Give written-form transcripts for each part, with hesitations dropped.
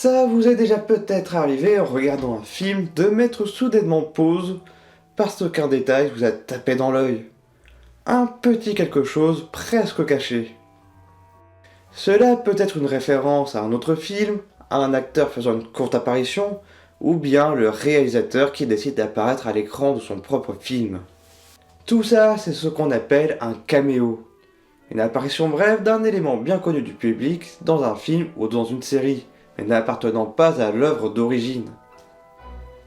Ça vous est déjà peut-être arrivé en regardant un film de mettre soudainement pause parce qu'un détail vous a tapé dans l'œil. Un petit quelque chose presque caché. Cela peut être une référence à un autre film, à un acteur faisant une courte apparition, ou bien le réalisateur qui décide d'apparaître à l'écran de son propre film. Tout ça, c'est ce qu'on appelle un caméo. Une apparition brève d'un élément bien connu du public dans un film ou dans une série, mais n'appartenant pas à l'œuvre d'origine.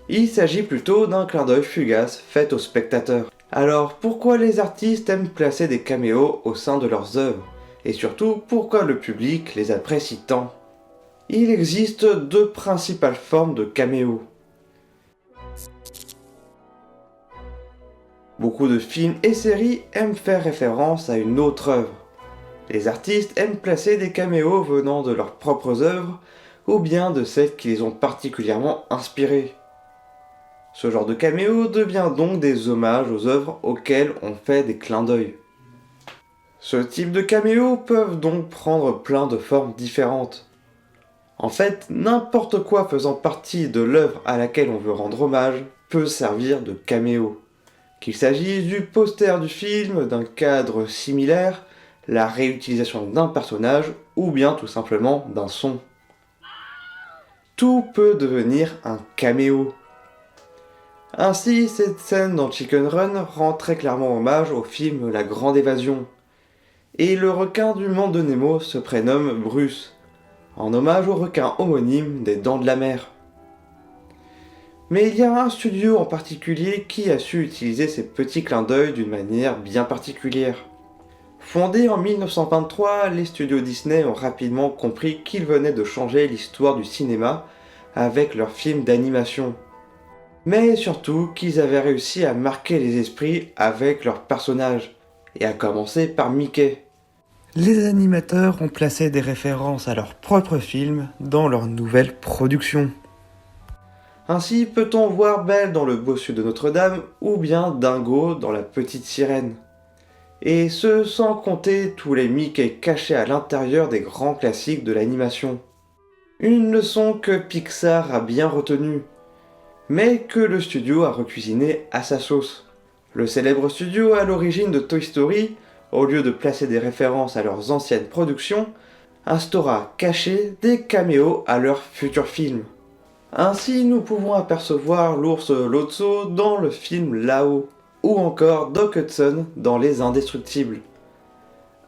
Il s'agit plutôt d'un clin d'œil fugace fait au spectateur. Alors pourquoi les artistes aiment placer des caméos au sein de leurs œuvres? Et surtout, pourquoi le public les apprécie tant? Il existe deux principales formes de caméos. Beaucoup de films et séries aiment faire référence à une autre œuvre. Les artistes aiment placer des caméos venant de leurs propres œuvres ou bien de celles qui les ont particulièrement inspirées. Ce genre de caméo devient donc des hommages aux œuvres auxquelles on fait des clins d'œil. Ce type de caméos peuvent donc prendre plein de formes différentes. En fait, n'importe quoi faisant partie de l'œuvre à laquelle on veut rendre hommage peut servir de caméo. Qu'il s'agisse du poster du film, d'un cadre similaire, la réutilisation d'un personnage ou bien tout simplement d'un son. Tout peut devenir un caméo. Ainsi, cette scène dans Chicken Run rend très clairement hommage au film La Grande Évasion. Et le requin du monde de Nemo se prénomme Bruce, en hommage au requin homonyme des Dents de la Mer. Mais il y a un studio en particulier qui a su utiliser ces petits clins d'œil d'une manière bien particulière. Fondés en 1923, les studios Disney ont rapidement compris qu'ils venaient de changer l'histoire du cinéma avec leurs films d'animation. Mais surtout qu'ils avaient réussi à marquer les esprits avec leurs personnages, et à commencer par Mickey. Les animateurs ont placé des références à leurs propres films dans leurs nouvelles productions. Ainsi peut-on voir Belle dans Le Bossu de Notre-Dame ou bien Dingo dans La Petite Sirène. Et ce sans compter tous les Mickey cachés à l'intérieur des grands classiques de l'animation. Une leçon que Pixar a bien retenue, mais que le studio a recuisiné à sa sauce. Le célèbre studio à l'origine de Toy Story, au lieu de placer des références à leurs anciennes productions, instaura cachés des caméos à leurs futurs films. Ainsi, nous pouvons apercevoir l'ours Lotso dans le film Là-haut, ou encore Doc Hudson dans Les Indestructibles.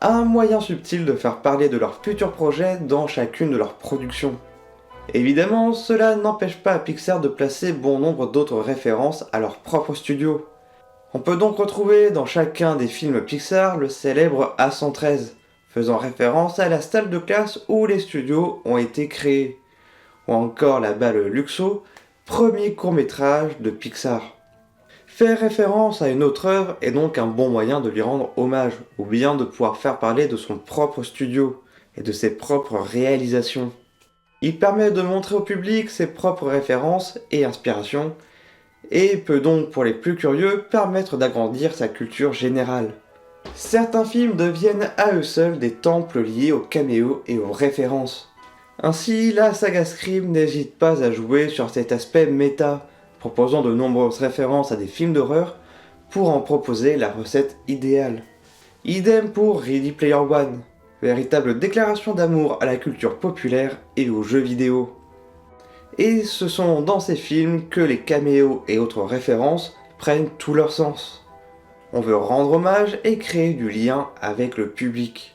Un moyen subtil de faire parler de leurs futurs projets dans chacune de leurs productions. Évidemment, cela n'empêche pas à Pixar de placer bon nombre d'autres références à leur propre studio. On peut donc retrouver dans chacun des films Pixar le célèbre A113, faisant référence à la salle de classe où les studios ont été créés, ou encore La Balle Luxo, premier court-métrage de Pixar. Faire référence à une autre œuvre est donc un bon moyen de lui rendre hommage, ou bien de pouvoir faire parler de son propre studio et de ses propres réalisations. Il permet de montrer au public ses propres références et inspirations, et peut donc, pour les plus curieux, permettre d'agrandir sa culture générale. Certains films deviennent à eux seuls des temples liés aux caméos et aux références. Ainsi, la saga Scream n'hésite pas à jouer sur cet aspect méta, proposant de nombreuses références à des films d'horreur pour en proposer la recette idéale. Idem pour Ready Player One, véritable déclaration d'amour à la culture populaire et aux jeux vidéo. Et ce sont dans ces films que les caméos et autres références prennent tout leur sens. On veut rendre hommage et créer du lien avec le public.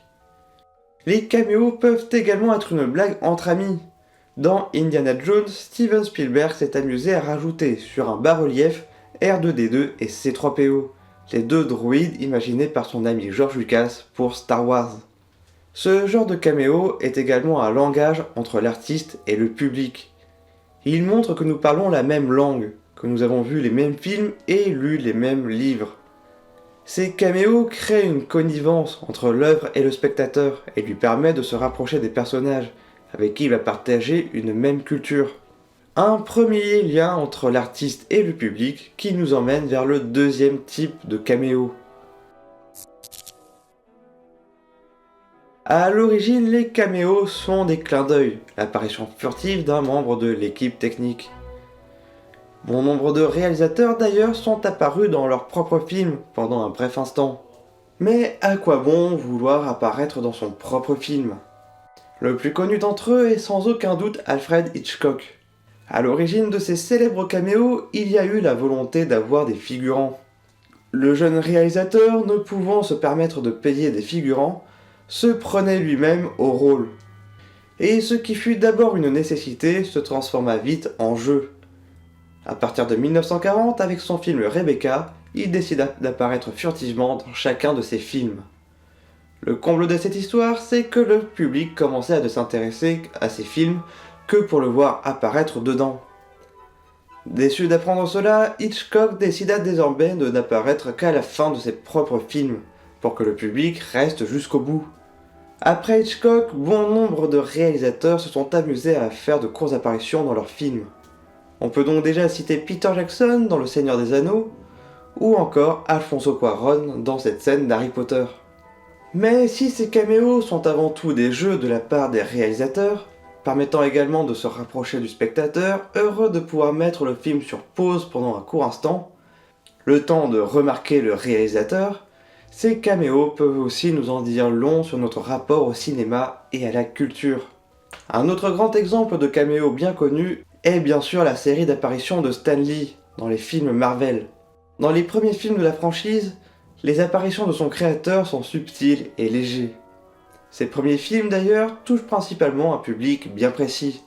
Les caméos peuvent également être une blague entre amis. Dans Indiana Jones, Steven Spielberg s'est amusé à rajouter sur un bas-relief R2-D2 et C3PO, les deux droïdes imaginés par son ami George Lucas pour Star Wars. Ce genre de caméo est également un langage entre l'artiste et le public. Il montre que nous parlons la même langue, que nous avons vu les mêmes films et lu les mêmes livres. Ces caméos créent une connivence entre l'œuvre et le spectateur et lui permettent de se rapprocher des personnages avec qui il va partager une même culture. Un premier lien entre l'artiste et le public qui nous emmène vers le deuxième type de caméo. À l'origine, les caméos sont des clins d'œil, l'apparition furtive d'un membre de l'équipe technique. Bon nombre de réalisateurs d'ailleurs sont apparus dans leur propre film pendant un bref instant. Mais à quoi bon vouloir apparaître dans son propre film? Le plus connu d'entre eux est sans aucun doute Alfred Hitchcock. À l'origine de ces célèbres caméos, il y a eu la volonté d'avoir des figurants. Le jeune réalisateur, ne pouvant se permettre de payer des figurants, se prenait lui-même au rôle. Et ce qui fut d'abord une nécessité se transforma vite en jeu. À partir de 1940, avec son film Rebecca, il décida d'apparaître furtivement dans chacun de ses films. Le comble de cette histoire, c'est que le public commençait à ne s'intéresser à ces films que pour le voir apparaître dedans. Déçu d'apprendre cela, Hitchcock décida désormais de n'apparaître qu'à la fin de ses propres films, pour que le public reste jusqu'au bout. Après Hitchcock, bon nombre de réalisateurs se sont amusés à faire de courtes apparitions dans leurs films. On peut donc déjà citer Peter Jackson dans Le Seigneur des Anneaux, ou encore Alfonso Cuarón dans cette scène d'Harry Potter. Mais si ces caméos sont avant tout des jeux de la part des réalisateurs, permettant également de se rapprocher du spectateur, heureux de pouvoir mettre le film sur pause pendant un court instant, le temps de remarquer le réalisateur, ces caméos peuvent aussi nous en dire long sur notre rapport au cinéma et à la culture. Un autre grand exemple de caméo bien connu est bien sûr la série d'apparitions de Stan Lee dans les films Marvel. Dans les premiers films de la franchise, les apparitions de son créateur sont subtiles et légers. Ces premiers films d'ailleurs touchent principalement un public bien précis.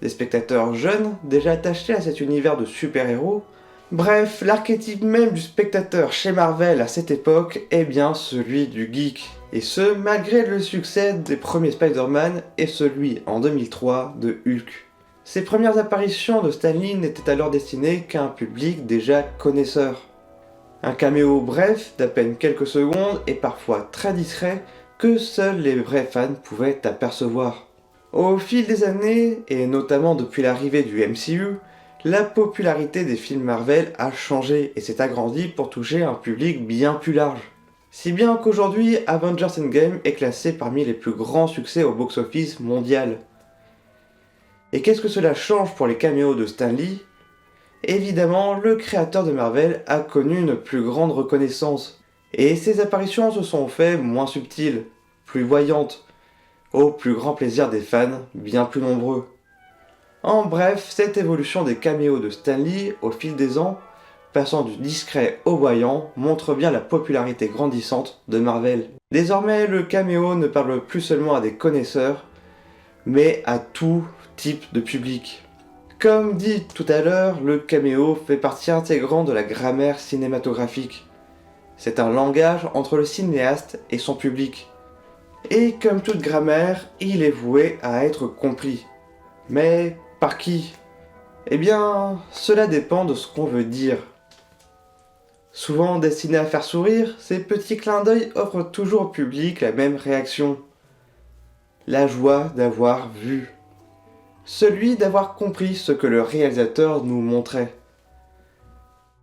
Des spectateurs jeunes, déjà attachés à cet univers de super-héros. Bref, l'archétype même du spectateur chez Marvel à cette époque est bien celui du geek. Et ce, malgré le succès des premiers Spider-Man et celui en 2003 de Hulk. Ces premières apparitions de Stan Lee n'étaient alors destinées qu'à un public déjà connaisseur. Un caméo bref, d'à peine quelques secondes et parfois très discret, que seuls les vrais fans pouvaient apercevoir. Au fil des années, et notamment depuis l'arrivée du MCU, la popularité des films Marvel a changé et s'est agrandie pour toucher un public bien plus large. Si bien qu'aujourd'hui, Avengers Endgame est classé parmi les plus grands succès au box-office mondial. Et qu'est-ce que cela change pour les caméos de Stan Lee ? Évidemment, le créateur de Marvel a connu une plus grande reconnaissance, et ses apparitions se sont fait moins subtiles, plus voyantes, au plus grand plaisir des fans, bien plus nombreux. En bref, cette évolution des caméos de Stan Lee au fil des ans, passant du discret au voyant, montre bien la popularité grandissante de Marvel. Désormais, le caméo ne parle plus seulement à des connaisseurs, mais à tout type de public. Comme dit tout à l'heure, le caméo fait partie intégrante de la grammaire cinématographique. C'est un langage entre le cinéaste et son public. Et comme toute grammaire, il est voué à être compris. Mais par qui ? Eh bien, cela dépend de ce qu'on veut dire. Souvent destinés à faire sourire, ces petits clins d'œil offrent toujours au public la même réaction. La joie d'avoir vu. Celui d'avoir compris ce que le réalisateur nous montrait.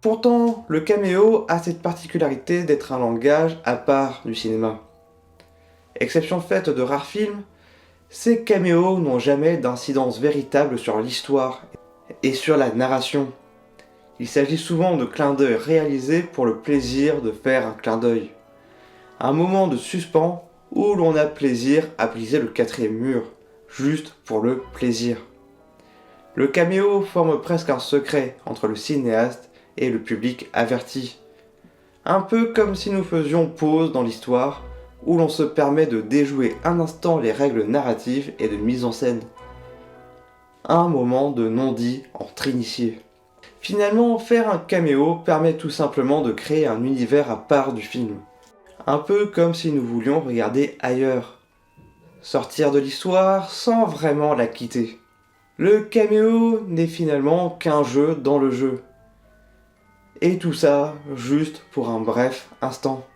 Pourtant, le caméo a cette particularité d'être un langage à part du cinéma. Exception faite de rares films, ces caméos n'ont jamais d'incidence véritable sur l'histoire et sur la narration. Il s'agit souvent de clins d'œil réalisés pour le plaisir de faire un clin d'œil. Un moment de suspens où l'on a plaisir à briser le quatrième mur, juste pour le plaisir. Le caméo forme presque un secret entre le cinéaste et le public averti. Un peu comme si nous faisions pause dans l'histoire, où l'on se permet de déjouer un instant les règles narratives et de mise en scène. Un moment de non-dit entre initiés. Finalement, faire un caméo permet tout simplement de créer un univers à part du film. Un peu comme si nous voulions regarder ailleurs. Sortir de l'histoire sans vraiment la quitter. Le caméo n'est finalement qu'un jeu dans le jeu. Et tout ça, juste pour un bref instant.